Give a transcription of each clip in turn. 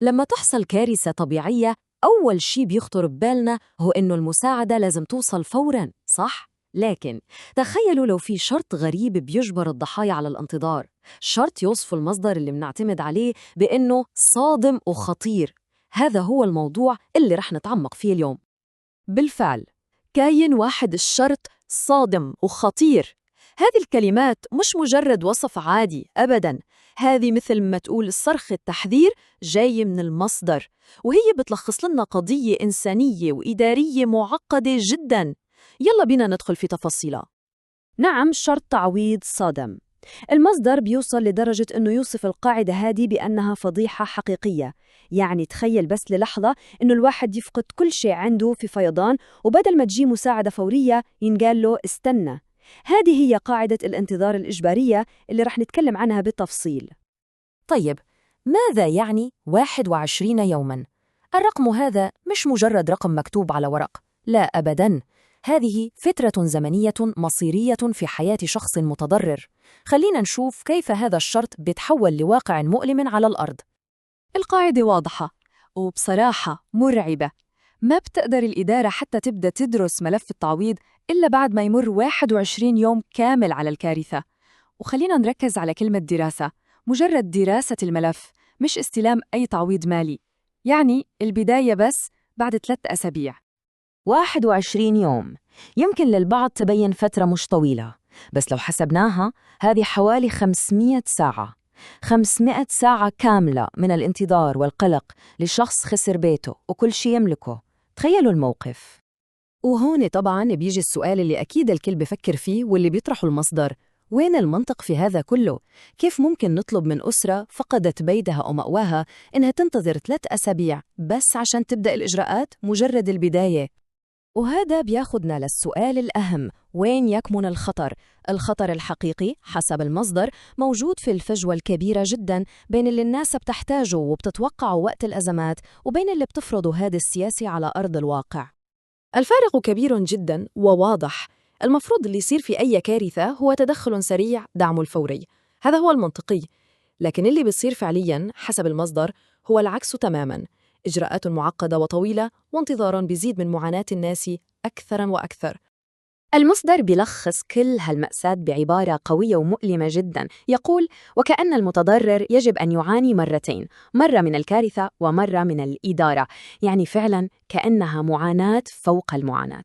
لما تحصل كارثة طبيعية، أول شي بيخطر ببالنا هو إنه المساعدة لازم توصل فوراً، صح؟ لكن تخيلوا لو في شرط غريب بيجبر الضحايا على الانتظار، شرط يوصف المصدر اللي بنعتمد عليه بإنه صادم وخطير. هذا هو الموضوع اللي رح نتعمق فيه اليوم. بالفعل، كاين واحد الشرط صادم وخطير. هذه الكلمات مش مجرد وصف عادي أبداً، هذه مثل ما تقول صرخ التحذير جاي من المصدر، وهي بتلخص لنا قضية إنسانية وإدارية معقدة جداً. يلا بينا ندخل في تفاصيلها. نعم، شرط تعويض صادم. المصدر بيوصل لدرجة أنه يوصف القاعدة هذه بأنها فضيحة حقيقية. يعني تخيل بس للحظة أنه الواحد يفقد كل شيء عنده في فيضان، وبدل ما تجي مساعدة فورية ينقال له استنى. هذه هي قاعدة الانتظار الإجبارية اللي رح نتكلم عنها بالتفصيل. طيب، ماذا يعني 21 يوماً؟ الرقم هذا مش مجرد رقم مكتوب على ورق، لا أبداً. هذه فترة زمنية مصيرية في حياة شخص متضرر. خلينا نشوف كيف هذا الشرط بيتحول لواقع مؤلم على الأرض. القاعدة واضحة وبصراحة مرعبة. ما بتقدر الإدارة حتى تبدأ تدرس ملف التعويض إلا بعد ما يمر 21 يوم كامل على الكارثة. وخلينا نركز على كلمة دراسة، مجرد دراسة الملف، مش استلام أي تعويض مالي. يعني البداية بس بعد 3 أسابيع. 21 يوم يمكن للبعض تبين فترة مش طويلة، بس لو حسبناها هذه حوالي 500 ساعة. 500 ساعة كاملة من الانتظار والقلق لشخص خسر بيته وكل شيء يملكه. تخيلوا الموقف. وهون طبعاً بيجي السؤال اللي أكيد الكل بفكر فيه واللي بيطرحه المصدر: وين المنطق في هذا كله؟ كيف ممكن نطلب من أسرة فقدت بيتها أو مأواها إنها تنتظر 3 أسابيع بس عشان تبدأ الإجراءات؟ مجرد البداية. وهذا بياخدنا للسؤال الأهم: وين يكمن الخطر؟ الخطر الحقيقي حسب المصدر موجود في الفجوة الكبيرة جداً بين اللي الناس بتحتاجه وبتتوقعه وقت الأزمات وبين اللي بتفرضه هذا السياسي على أرض الواقع. الفارق كبير جداً وواضح. المفروض اللي يصير في أي كارثة هو تدخل سريع دعمه الفوري، هذا هو المنطقي. لكن اللي بيصير فعلياً حسب المصدر هو العكس تماماً: إجراءات معقدة وطويلة وانتظار بيزيد من معاناة الناس أكثر وأكثر. المصدر بيلخص كل هالمأساة بعبارة قوية ومؤلمة جداً، يقول: وكأن المتضرر يجب أن يعاني مرتين، مرة من الكارثة ومرة من الإدارة. يعني فعلاً كأنها معاناة فوق المعاناة.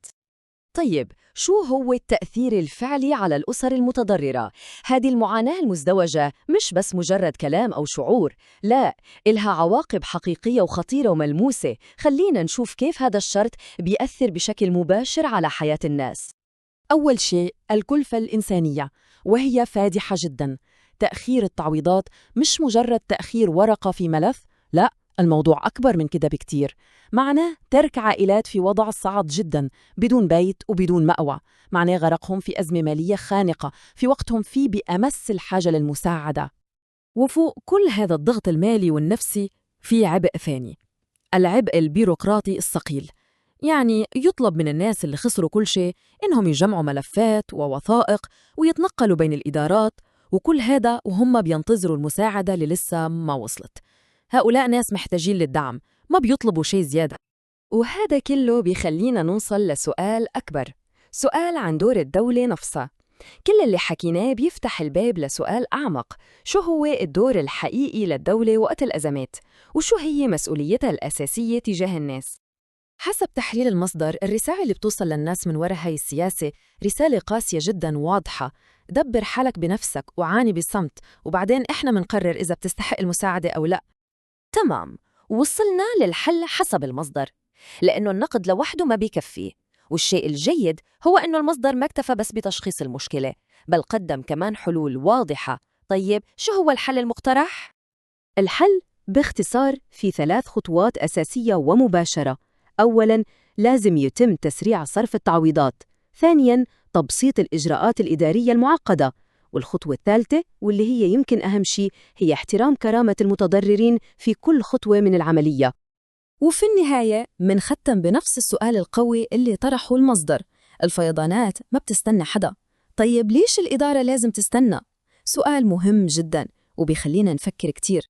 طيب، شو هو التأثير الفعلي على الأسر المتضررة؟ هذه المعاناة المزدوجة مش بس مجرد كلام أو شعور، لا، إلها عواقب حقيقية وخطيرة وملموسة. خلينا نشوف كيف هذا الشرط بيأثر بشكل مباشر على حياة الناس. أول شيء، الكلفة الإنسانية، وهي فادحة جداً. تأخير التعويضات مش مجرد تأخير ورقة في ملف، لا، الموضوع أكبر من كده بكتير. معناه ترك عائلات في وضع صعب جداً، بدون بيت وبدون مأوى. معناه غرقهم في أزمة مالية خانقة في وقتهم فيه بأمس الحاجة للمساعدة. وفوق كل هذا الضغط المالي والنفسي في عبء ثاني: العبء البيروقراطي الثقيل. يعني يطلب من الناس اللي خسروا كل شيء إنهم يجمعوا ملفات ووثائق ويتنقلوا بين الإدارات، وكل هذا وهم بينتظروا المساعدة اللي لسه ما وصلت. هؤلاء ناس محتاجين للدعم، ما بيطلبوا شيء زيادة. وهذا كله بيخلينا نوصل لسؤال أكبر، سؤال عن دور الدولة نفسها. كل اللي حكيناه بيفتح الباب لسؤال أعمق: شو هو الدور الحقيقي للدولة وقت الأزمات؟ وشو هي مسؤوليتها الأساسية تجاه الناس؟ حسب تحليل المصدر، الرسالة اللي بتوصل للناس من وراء هاي السياسة رسالة قاسية جداً واضحة: دبر حالك بنفسك وعاني بصمت، وبعدين إحنا منقرر إذا بتستحق المساعدة أو لا. تمام، وصلنا للحل حسب المصدر، لأنه النقد لوحده ما بيكفي. والشيء الجيد هو أنه المصدر ما اكتفى بس بتشخيص المشكلة، بل قدم كمان حلول واضحة. طيب، شو هو الحل المقترح؟ الحل باختصار في 3 خطوات أساسية ومباشرة. أولاً، لازم يتم تسريع صرف التعويضات. ثانياً، تبسيط الإجراءات الإدارية المعقدة. والخطوة الثالثة، واللي هي يمكن أهم شيء، هي احترام كرامة المتضررين في كل خطوة من العملية. وفي النهاية منختم بنفس السؤال القوي اللي طرحه المصدر: الفيضانات ما بتستنى حدا. طيب، ليش الإدارة لازم تستنى؟ سؤال مهم جداً وبيخلينا نفكر كتير.